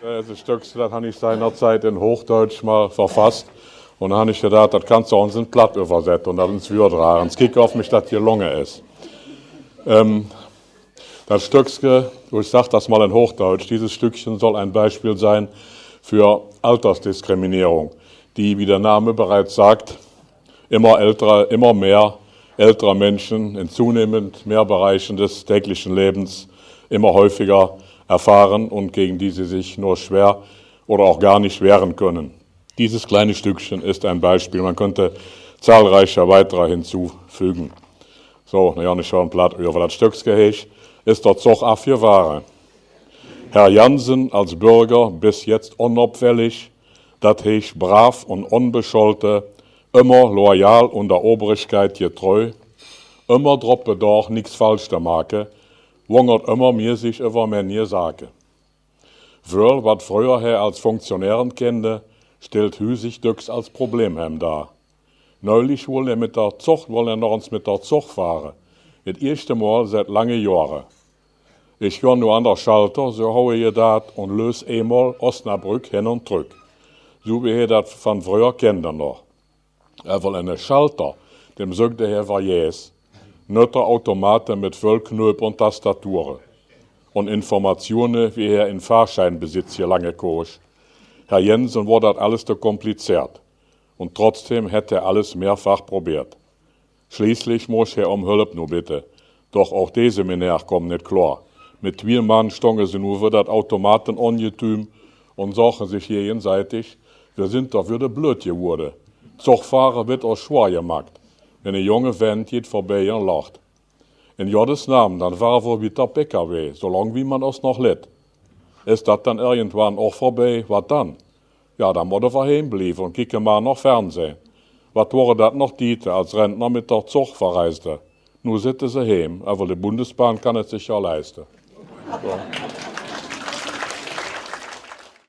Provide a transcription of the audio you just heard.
Das Stück, das habe ich seinerzeit in Hochdeutsch mal verfasst. Und dann habe ich gedacht, das kannst du uns in Platt übersetzen und das ins Würdragen. Jetzt kick auf mich, das hier Lunge ist. Das Stückchen, wo ich sage das mal in Hochdeutsch, dieses Stückchen soll ein Beispiel sein für Altersdiskriminierung, die, wie der Name bereits sagt, immer mehr ältere Menschen in zunehmend mehr Bereichen des täglichen Lebens immer häufiger erfahren und gegen die sie sich nur schwer oder auch gar nicht wehren können. Dieses kleine Stückchen ist ein Beispiel. Man könnte zahlreiche weitere hinzufügen. So, naja, nicht schon platt über das Stücksgehäsch ist dort Zog abgefahren. Herr Jansen als Bürger bis jetzt unabfällig, dat heich brav und unbescholte, immer loyal und der Obrigkeit getreu, immer droppe doch nichts falsch zu machen, wongert immer mir sich über mir sage. Wöl, wat früher her als Funktionären kennte, stellt hüsig Düx als Problem hem dar. Neulich wollen er noch uns mit der Zug fahren. Das erste Mal seit lange Jahren. Ich gehe nur an der Schalter, so haue ich das und löse einmal Osnabrück hin und zurück. So wie ihr das von früher kennt noch. Aber einen Schalter, dem sagt der Herr Valles, nötter Automaten mit Vollknöpfen und Tastaturen. Und Informationen, wie er in Fahrscheinbesitz hier lange kosch. Herr Jensen wurde das alles zu kompliziert. Und trotzdem hätte er alles mehrfach probiert. Schließlich muss er um Hilfe nur bitte. Doch auch diese Männer kommen nicht klar. Mit 2 Mann stongen sie nur für das Automaten ungetüm und sagen sich gegenseitig, wir sind doch wieder blöd geworden. Zugfahrer wird auch schwer gemacht. Wenn ein junge Vent geht vorbei und lacht. In Gottes Namen, dann war wohl wieder PKW, solange wie man es noch lädt. Ist das dann irgendwann auch vorbei, was dann? Ja, dann muss er verheim bleiben und kicken mal noch Fernsehen. Was wäre das noch Dieter als Rentner mit der Zug verreiste? Nur sitzen sie heim, aber die Bundesbahn kann es sich ja leisten. So.